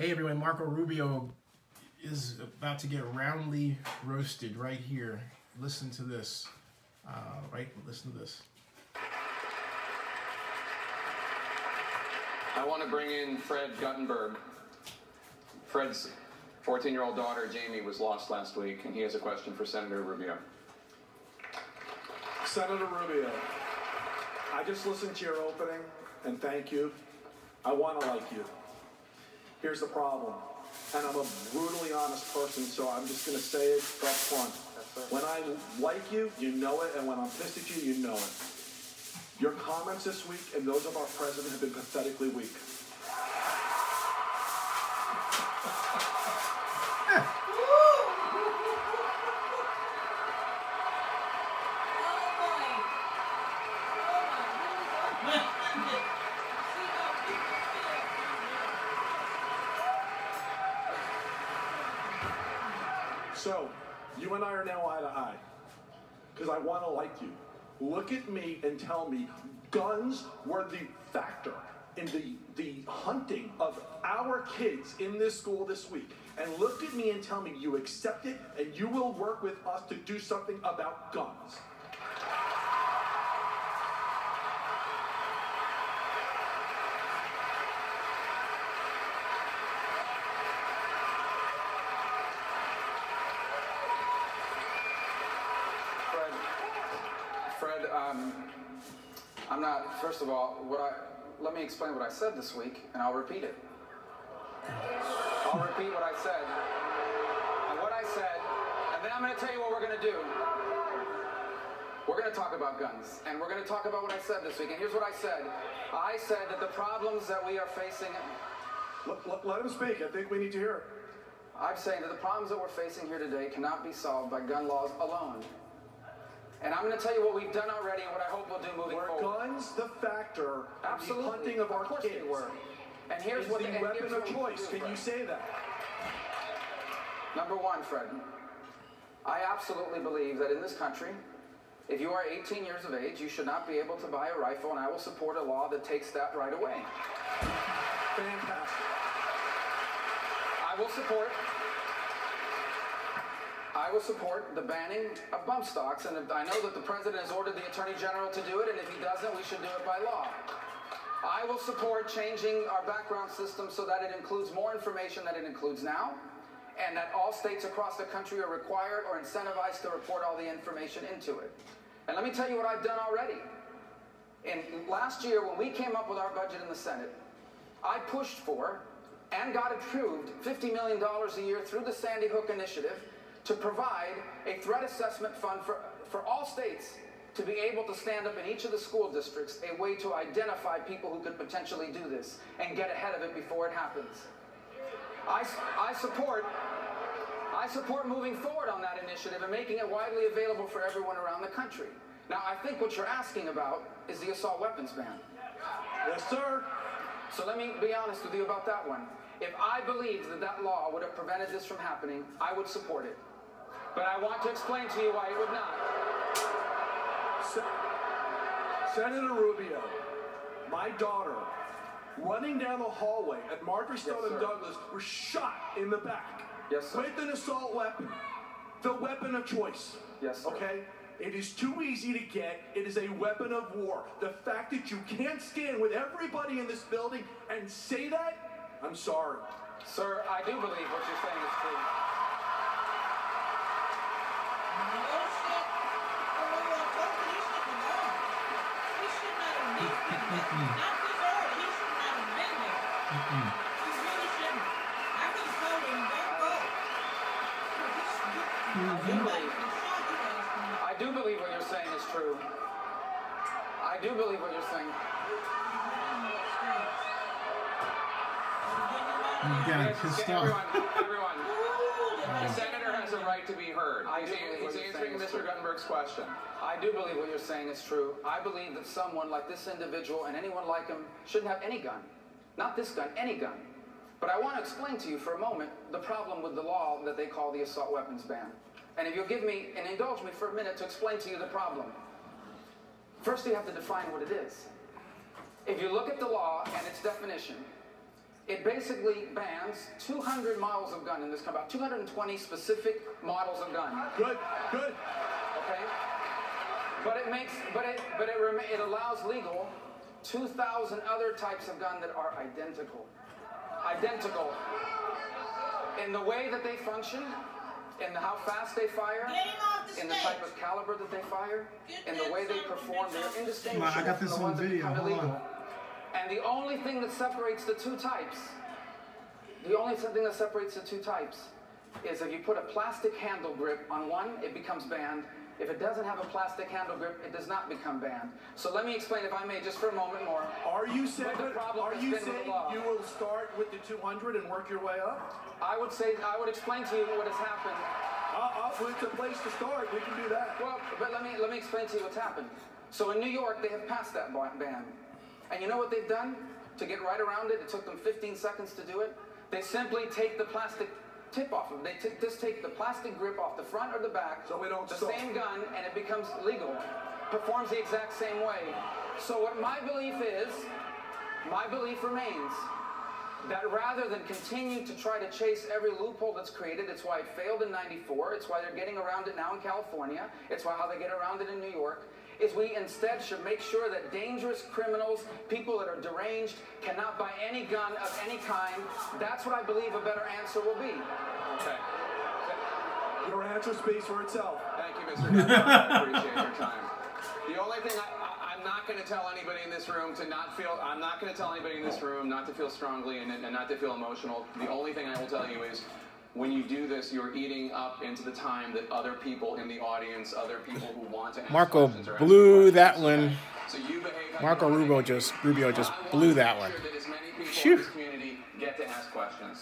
Hey everyone, Marco Rubio is about to get roundly roasted right here. Listen to this. Listen to this. I want to bring in Fred Guttenberg. Fred's 14-year-old daughter, Jamie, was lost last week, and he has a question for Senator Rubio. Senator Rubio, I just listened to your opening, and thank you. I want to like you. Here's the problem, and I'm a brutally honest person, so I'm just going to say it up front. When I like you, you know it, and when I'm pissed at you, you know it. Your comments this week and those of our president have been pathetically weak. So, you and I are now eye to eye, because I want to like you. Look at me and tell me guns were the factor in the hunting of our kids in this school this week. And look at me and tell me you accept it and you will work with us to do something about guns. Fred, I'm not, first of all, let me explain what I said this week, and I'll repeat it. I'll repeat what I said, and then I'm going to tell you what we're going to do. We're going to talk about guns, and we're going to talk about what I said this week, and here's what I said. I said that the problems that we are facing... Let him speak. I think we need to hear it. I'm saying that the problems that we're facing here today cannot be solved by gun laws alone. And I'm going to tell you what we've done already and what I hope we'll do moving forward. Were guns the factor in the hunting of our kids? They were. And here's what the weapon of choice. Can you say that? Number one, Fred, I absolutely believe that in this country, if you are 18 years of age, you should not be able to buy a rifle, and I will support a law that takes that right away. Fantastic. I will support the banning of bump stocks, and I know that the president has ordered the attorney general to do it, and if he doesn't, we should do it by law. I will support changing our background system so that it includes more information than it includes now, and that all states across the country are required or incentivized to report all the information into it. And let me tell you what I've done already. Last year, when we came up with our budget in the Senate, I pushed for and got approved $50 million a year through the Sandy Hook Initiative to provide a threat assessment fund for all states to be able to stand up in each of the school districts a way to identify people who could potentially do this and get ahead of it before it happens. I support moving forward on that initiative and making it widely available for everyone around the country. Now, I think what you're asking about is the assault weapons ban. Yes, sir. So let me be honest with you about that one. If I believed that that law would have prevented this from happening, I would support it. But I want to explain to you why it would not. Senator Rubio, my daughter, running down the hallway at Marjorie Stoneman and Douglas, was shot in the back. Yes, sir. With an assault weapon. The weapon of choice. Yes, sir. Okay? It is too easy to get. It is a weapon of war. The fact that you can't stand with everybody in this building and say that, I'm sorry. Sir, I do believe what you're saying is true. I do believe what you're saying is true. I do believe what you're saying. Everyone, the senator has a right to be heard. He's answering Mr. Guttenberg's question. I do believe what you're saying is true. I believe that someone like this individual and anyone like him shouldn't have any gun. Not this gun, any gun. But I want to explain to you for a moment the problem with the law that they call the assault weapons ban. And if you'll give me and indulge me for a minute to explain to you the problem. First, you have to define what it is. If you look at the law and its definition, It basically bans 200 models of gun in this country, about 220 specific models of gun. Good, good. Okay? But it allows legal 2,000 other types of gun that are identical. Identical. In the way that they function, in how fast they fire, in the type of caliber that they fire, in the way they perform, they're indistinguishable. I got this on video. Hold on. And the only thing that separates the two types, is if you put a plastic handle grip on one, it becomes banned. If it doesn't have a plastic handle grip, it does not become banned. So let me explain, if I may, just for a moment more. Are you saying you will start with the 200 and work your way up? I would explain to you what has happened. It's a place to start. We can do that. Well, but let me explain to you what's happened. So in New York, they have passed that ban. And you know what they've done to get right around it? It took them 15 seconds to do it. They simply take the plastic tip off of it. They just take the plastic grip off the front or the back, so we don't the same gun, and it becomes legal. Performs the exact same way. So what my belief remains, that rather than continue to try to chase every loophole that's created, it's why it failed in '94, it's why they're getting around it now in California, it's how they get around it in New York, is we instead should make sure that dangerous criminals, people that are deranged, cannot buy any gun of any kind. That's what I believe a better answer will be. Okay. Your answer speaks for itself. Thank you, Mr. Gunn. I appreciate your time. The only thing I'm not going to tell anybody in this room to not feel, I'm not going to tell anybody in this room not to feel strongly and not to feel emotional. The only thing I will tell you is, when you do this, you're eating up into the time that other people in the audience, other people who want to ask Marco questions are blew that one. So you behave Marco Rubio just blew that one. That as many people Phew. in this community get to ask questions.